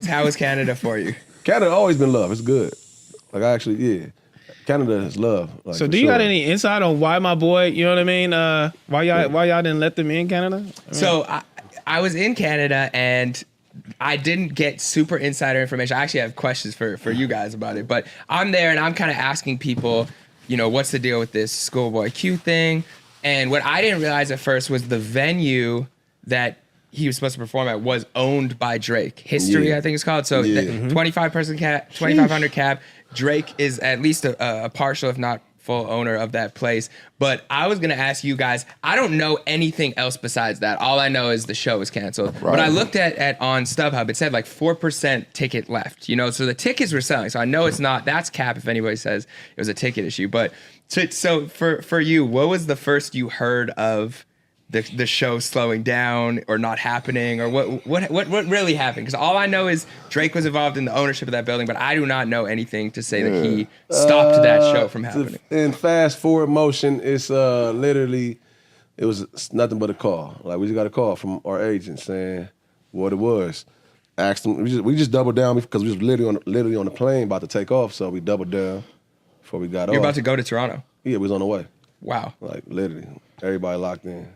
How was Canada for you? Canada always been love. It's good. Like I actually, yeah. Canada is love. Like, so do you got any insight on why my boy, you know what I mean? Why y'all didn't let them in Canada? I mean, so I was in Canada and I didn't get super insider information. I actually have questions for you guys about it, but I'm there and I'm kind of asking people, you know, what's the deal with this ScHoolboy Q thing? And what I didn't realize at first was the venue that he was supposed to perform at was owned by Drake. History, I think it's called. So 25-person cap, 2,500 cap. Drake is at least a partial, if not full owner of that place. But I was gonna ask you guys, I don't know anything else besides that. All I know is the show was canceled. Right. But I looked at on StubHub, it said like 4% ticket left, you know? So the tickets were selling. So I know it's not, that's cap if anybody says it was a ticket issue. But so for you, what was the first you heard of the show slowing down or not happening, or what really happened? Because all I know is Drake was involved in the ownership of that building, but I do not know anything to say that he stopped that show from happening. In fast forward motion, it's literally, it was nothing but a call. Like we just got a call from our agent saying what it was. Asked them, we just doubled down because we was literally on the plane about to take off, so we doubled down before we got off. You're about to go to Toronto? Yeah, we was on the way. Wow. Like literally, everybody locked in.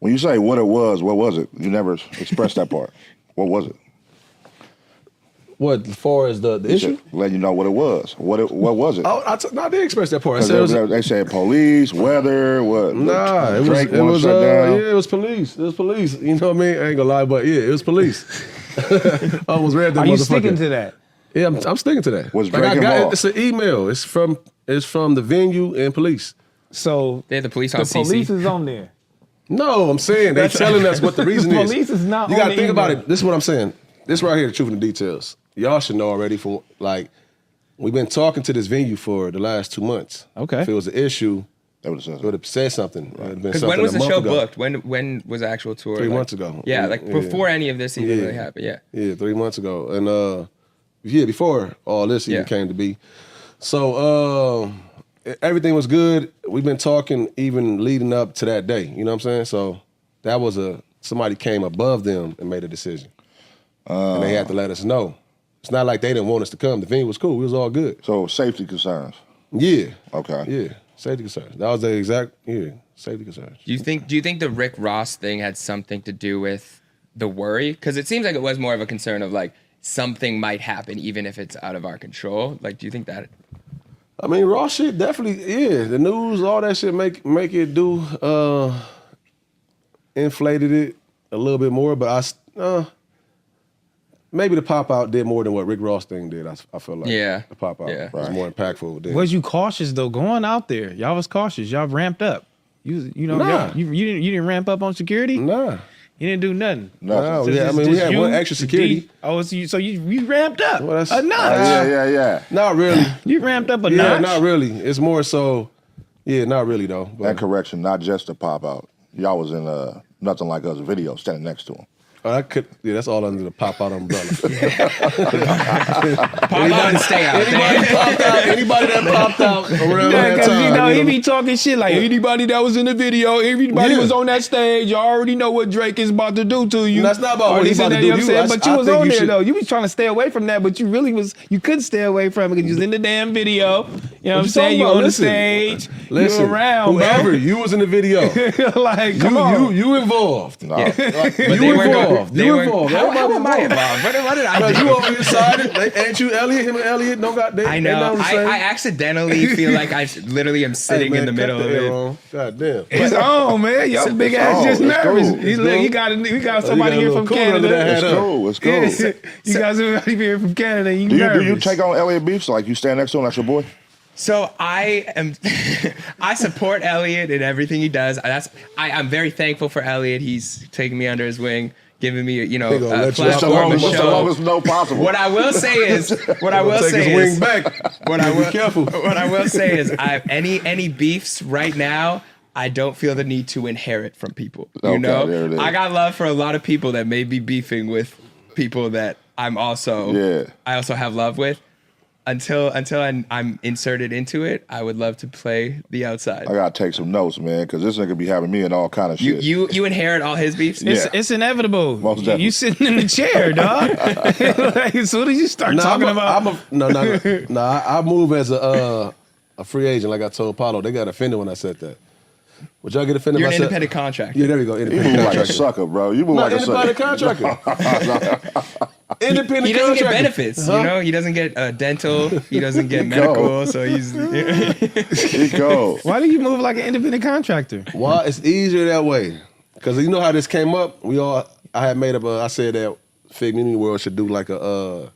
When you say what it was, what was it? You never expressed that part. What was it? What, as far as the issue? Letting you know what it was. What was it? Oh, I did express that part. They said police, weather, what? Nah, it was yeah, it was police. It was police. You know what I mean? I ain't gonna lie, but yeah, it was police. I almost read that. Are you sticking to that? Yeah, I'm sticking to that. Was Drake involved? It's an email. It's from the venue and police. So they had the police on CC. The police is on there. No, I'm saying they're telling us what the reason is. Police is not. You gotta think about it. This is what I'm saying. This right here, the truth and the details. Y'all should know already. From like, we've been talking to this venue for the last 2 months. Okay. If it was an issue, they would have said something. Because when was the show booked? When was the actual tour? 3 months ago. Yeah, like before any of this even really happened. Yeah. Yeah, 3 months ago, and before all this even came to be. So everything was good. We've been talking even leading up to that day. You know what I'm saying? So that was somebody came above them and made a decision, and they had to let us know. It's not like they didn't want us to come. The venue was cool. We was all good. So safety concerns. Yeah. Okay. Yeah. Safety concerns. That was the exact safety concerns. Do you think the Rick Ross thing had something to do with the worry? Because it seems like it was more of a concern of like something might happen even if it's out of our control. Like, do you think that? I mean, Ross shit definitely, the news, all that shit make it do, inflated it a little bit more, but maybe the pop-out did more than what Rick Ross thing did, I feel like. Yeah. The pop-out was more impactful. Was you cautious, though, going out there? Y'all was cautious. Y'all ramped up. You didn't ramp up on security? Nah. You didn't do nothing. No, we had one extra security. So you ramped up a notch. Yeah. Not really. You ramped up a notch? Yeah, not really. It's more so, not really though. But. And correction, not just the pop out. Y'all was in Nothing Like Us video standing next to him. Oh, that's all under the pop-out umbrella. Pop out and stay out. Anybody that popped out around that time. You know, he be talking shit like anybody that was in the video, everybody was on that stage, you already know what Drake is about to do to you. And that's not about what he's about to do to you. But you was on there though. You was trying to stay away from that, but you couldn't stay away from it because you was in the damn video. You know what I'm saying? You on the stage, you around. Whoever, you was in the video. Like, come on. You involved. No. You involved. You involved. How am I involved? What did I do? You over your side. Ain't you Elliot? Him and Elliot don't got. I know. I accidentally feel like I literally am sitting in the middle of it. God damn. It's on, man. Your big ass just nervous. We got somebody here from Canada. It's cool. You got somebody here from Canada. Do you take on Elliot beefs? Like you stand next to him? That's your boy. So I support Elliot in everything he does. I'm very thankful for Elliot. He's taking me under his wing, giving me a platform to show. No possible. What I will say is, what I will say is, any beefs right now, I don't feel the need to inherit from people. You know, I got love for a lot of people that may be beefing with people that I also have love with. until I'm inserted into it, I would love to play the outside. I gotta take some notes, man, because this nigga be having me in all kind of shit. You inherit all his beefs? Yeah. It's inevitable. Most definitely. You sitting in the chair, dog. Like, as soon as you start talking about... I move as a free agent, like I told Paulo. They got offended when I said that. Would y'all get offended? You're an independent contractor. Yeah, there we go. You move like a sucker, bro. You move like a sucker. Independent contractor. Independent He doesn't contractor. get benefits, you know? He doesn't get dental. He doesn't get medical, so he's... He cold. Why do you move like an independent contractor? Well, it's easier that way. Because you know how this came up? I had made up I said that FIGGMUNITYworld should do like a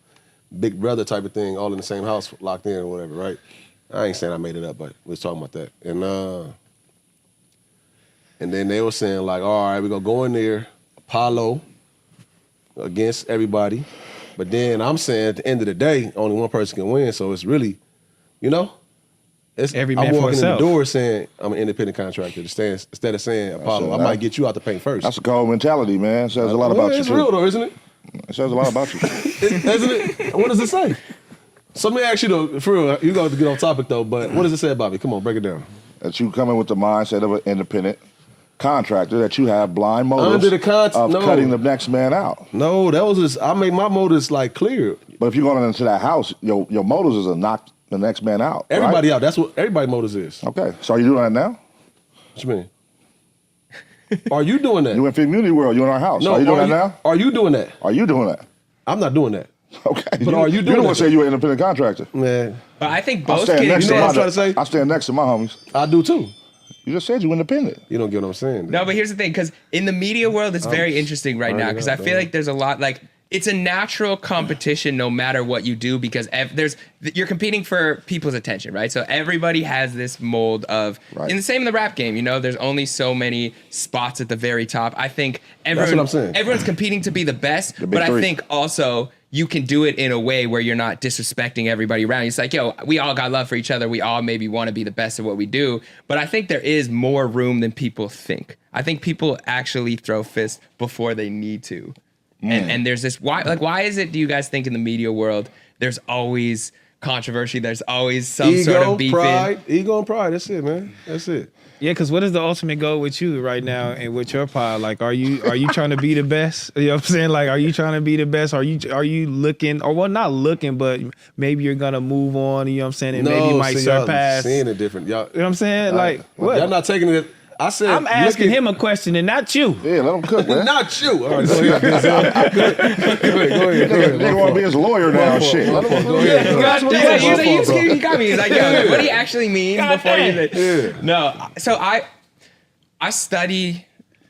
Big Brother type of thing, all in the same house, locked in or whatever, right? I ain't saying I made it up, but we was talking about that. And then they were saying like, all right, we're going to go in there, Apollo against everybody. But then I'm saying at the end of the day, only one person can win. So it's really, you know, Every man I'm for walking in the himself. door saying I'm an independent contractor instead of saying Apollo. I might get you out the paint first. That's a cold mentality, man. It says a lot about you, It's too. real though, isn't it? It says a lot about you. Isn't it? What does it say? So let me ask you though, for real, you got to get off topic though, but what does it say about me? Come on, break it down. That you come in with the mindset of an independent contractor, that you have blind motives of cutting the next man out. No, that was just, I made my motives like clear. But if you're going into that house, your motives is to knock the next man out. Everybody right? out. That's what everybody's motives is. Okay, so are you doing that now? What you mean? Are you doing that? You in FIGGMUNITYworld, you in our house. No, are you doing that now? Are you doing that? Are you doing that? I'm not doing that. Okay. But are you doing You don't that? say you're an independent contractor. Man, But I think I'm both standing can next You to know my, what I'm trying to say? I stand next to my homies. I do too. You just said you independent. You don't get what I'm saying. No, but here's the thing, because in the media world, it's very interesting right now, because I feel like there's a lot, like, it's a natural competition no matter what you do, because you're competing for people's attention, right? So everybody has this mold of, and the same in the rap game, you know, there's only so many spots at the very top. I think That's what I'm saying. everyone's competing to be the best, big but three. I think also you can do it in a way where you're not disrespecting everybody around you. It's like, yo, we all got love for each other. We all maybe want to be the best at what we do. But I think there is more room than people think. I think people actually throw fists before they need to. And there's this, why is it, do you guys think in the media world, there's always controversy, there's always some sort of beefing? Ego and pride, that's it, man. That's it. Yeah, because what is the ultimate goal with you right now and with your pile? Like, are you trying to be the best? You know what I'm saying? Like, are you trying to be the best? Are you looking, or well, not looking, but maybe you're gonna move on. You know what I'm saying? And maybe you might surpass. Y'all seeing it different. Y'all, you know what I'm saying? Like, what? Y'all not taking it. I said, I'm asking him a question and not you. Yeah, let him cook, man. Not you. All right, go ahead. Go ahead. They want to be his lawyer now. Shit. Let him Go ahead. You got me. He's like, yo, what do you actually mean before you say? No, so I study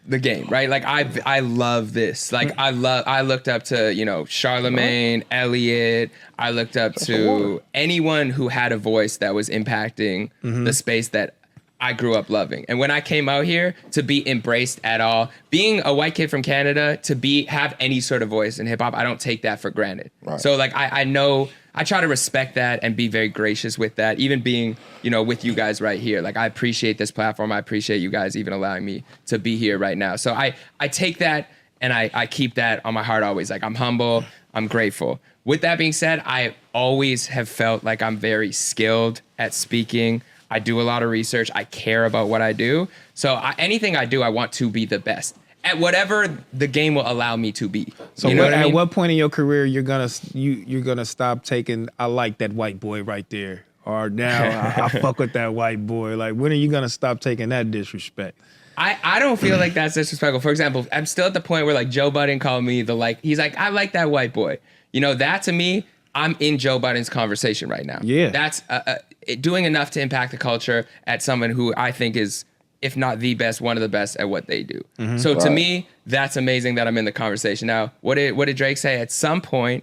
the game, right? Like I love this. Like I looked up to, you know, Charlemagne, Elliot. I looked up to anyone who had a voice that was impacting the space that I grew up loving. And when I came out here, to be embraced at all, being a white kid from Canada, to have any sort of voice in hip hop, I don't take that for granted. Right. So like I know, I try to respect that and be very gracious with that, even being, you know, with you guys right here. Like I appreciate this platform. I appreciate you guys even allowing me to be here right now. So I take that and I keep that on my heart always. Like I'm humble, I'm grateful. With that being said, I always have felt like I'm very skilled at speaking. I do a lot of research. I care about what I do. So anything I do, I want to be the best at whatever the game will allow me to be. So you know what I mean? At what point in your career you're gonna stop taking, I like that white boy right there, or now I fuck with that white boy? Like, when are you gonna stop taking that disrespect? I don't feel like that's disrespectful. For example, I'm still at the point where like Joe Budden called me he's like, I like that white boy. You know, that to me, I'm in Joe Biden's conversation right now. Yeah. That's doing enough to impact the culture at someone who I think is, if not the best, one of the best at what they do. So to me, that's amazing that I'm in the conversation. Now, what did Drake say? At some point,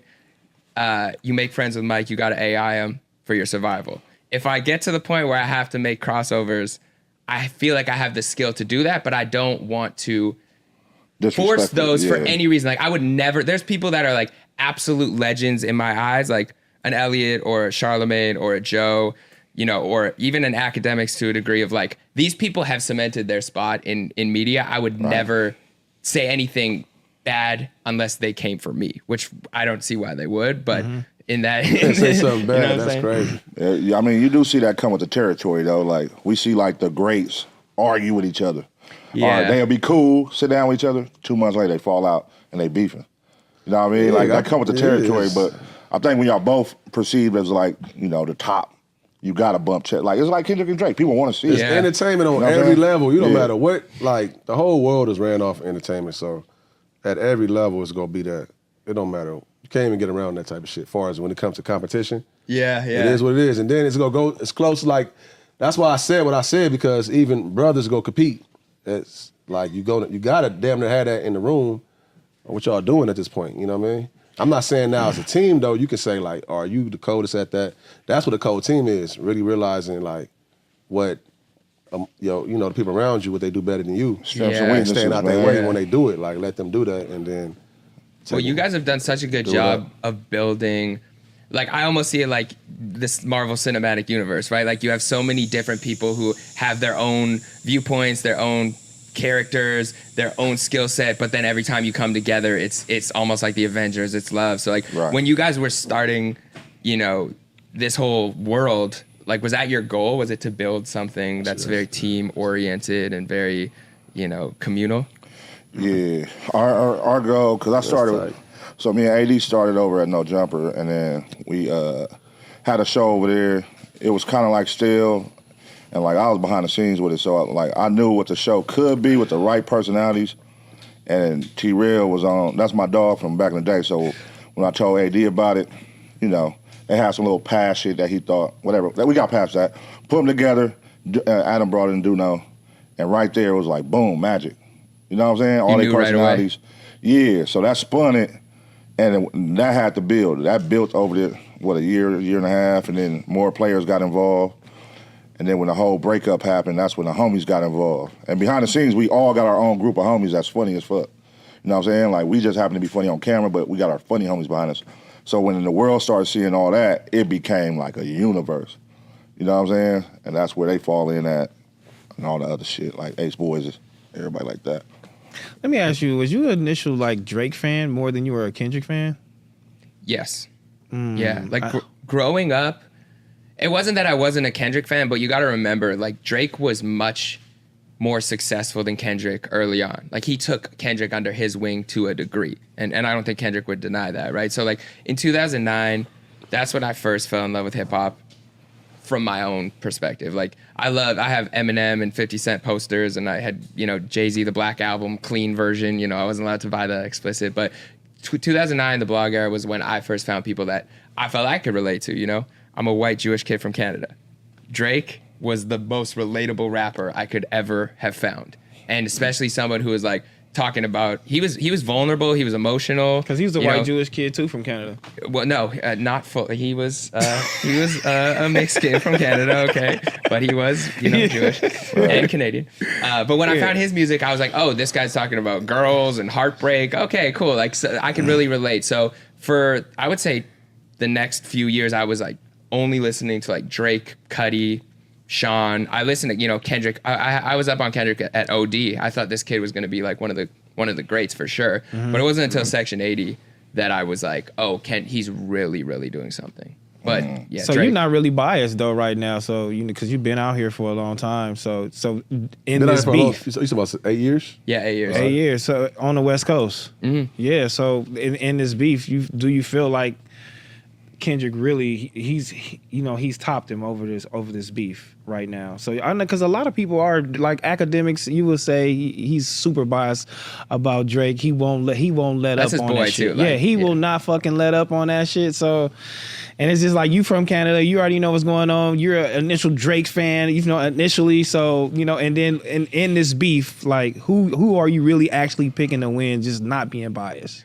you make friends with Mike, you got to AI him for your survival. If I get to the point where I have to make crossovers, I feel like I have the skill to do that, but I don't want to force those for any reason. Like I would never, there's people that are like absolute legends in my eyes, like an Elliot or a Charlemagne or a Joe, you know, or even an academics to a degree of like, these people have cemented their spot in media. I would never say anything bad unless they came for me, which I don't see why they would, but in that. Say something bad. You know what I'm That's saying? crazy. Yeah, I mean, you do see that come with the territory, though. Like, we see, like, the greats argue with each other. Yeah. All right, they'll be cool, sit down with each other. 2 months later, they fall out and they beefing. You know what I mean? Yeah, like, that come with the territory, is. but I think when y'all both perceived as, like, you know, the top, you got to bump check. Like, it's like Kendrick and Drake. People want to see It's it. entertainment on You know what I'm every saying? level. You don't Yeah. matter what, like, the whole world is ran off entertainment, so at every level it's going to be that. It don't matter. You can't even get around that type of shit as far as when it comes to competition. Yeah. It is what it is. And then it's going to go as close, like, that's why I said what I said, because even brothers go compete. It's like you got to damn near have that in the room. What y'all doing at this point, you know what I mean? I'm not saying now as a team, though, you can say, like, are you the coldest at that? That's what a cold team is, really realizing, like, what, you know, the people around you, what they do better than you. Strengths and And weaknesses, staying out their man. way when they do it. Like, let them do that, and then... Well, you guys have done such a good Do it job up. of building, like, I almost see it like this Marvel Cinematic Universe, right? Like, you have so many different people who have their own viewpoints, their own characters, their own skill set, but then every time you come together, it's almost like the Avengers, it's love. So, like, Right. when you guys were starting, you know, this whole world, like, was that your goal? Was it to build something that's very team-oriented and very, you know, communal? Yeah, our goal, because I started, tight. so me and AD started over at No Jumper, and then we had a show over there. It was kind of like still, and like I was behind the scenes with it, so like I knew what the show could be with the right personalities, and t-rell was on, that's my dog from back in the day, so when I told AD about it, you know, they had some little past shit that he thought, whatever, we got past that, put them together, Adam brought in Duno, and right there it was like, boom, magic. You know what I'm saying? All their knew right away. personalities. Yeah, so that spun it, and that had to build. That built over the, a year and a half, and then more players got involved. And then when the whole breakup happened, that's when the homies got involved. And behind the scenes, we all got our own group of homies that's funny as fuck. You know what I'm saying? Like, we just happen to be funny on camera, but we got our funny homies behind us. So when the world started seeing all that, it became like a universe. You know what I'm saying? And that's where they fall in at, and all the other shit, like Ace Boys, everybody like that. Let me ask you, was you an initial like Drake fan more than you were a Kendrick fan? Yes. Yeah. Like growing up, it wasn't that I wasn't a Kendrick fan, but you got to remember, like, Drake was much more successful than Kendrick early on. Like, he took Kendrick under his wing to a degree. And I don't think Kendrick would deny that, right? So, like, in 2009, that's when I first fell in love with hip hop from my own perspective. Like, I have Eminem and 50 Cent posters, and I had, you know, Jay-Z, the Black Album, clean version. You know, I wasn't allowed to buy the explicit, but 2009, the blog era, was when I first found people that I felt I could relate to, you know? I'm a white Jewish kid from Canada. Drake was the most relatable rapper I could ever have found. And especially someone who was like talking about, he was vulnerable, he was emotional. Because he was a you white know. Jewish kid too from Canada. Well, no, not full. He was a mixed kid from Canada, okay, but he was, you know, Jewish and Canadian. But when I found his music, I was like, oh, this guy's talking about girls and heartbreak. Okay, cool. Like, so I can really relate. So for, I would say, the next few years, I was like only listening to like Drake, Cudi, Sean. I listened to, you know, Kendrick. I was up on Kendrick at OD. I thought this kid was going to be like one of the greats for sure. But it wasn't until Section 80 that I was like, oh, he's really, really doing something. But yeah, So Drake, you're not really biased though right now. So you know, because you've been out here for a long time. So in Been out this here for beef, you said about 8 years? yeah, 8 years. 8 years. So on the West Coast, yeah. So in this beef, do you feel like Kendrick really he's topped him over this beef right now? So I know, because a lot of people are like academics, you would say he's super biased about Drake. He won't let That's up his on boy that shit. too, like, yeah, he will not fucking let up on that shit. So, and it's just like, you from Canada, you already know what's going on. You're an initial Drake fan, you know, initially. So, you know, and then in this beef, like who are you really actually picking to win, just not being biased?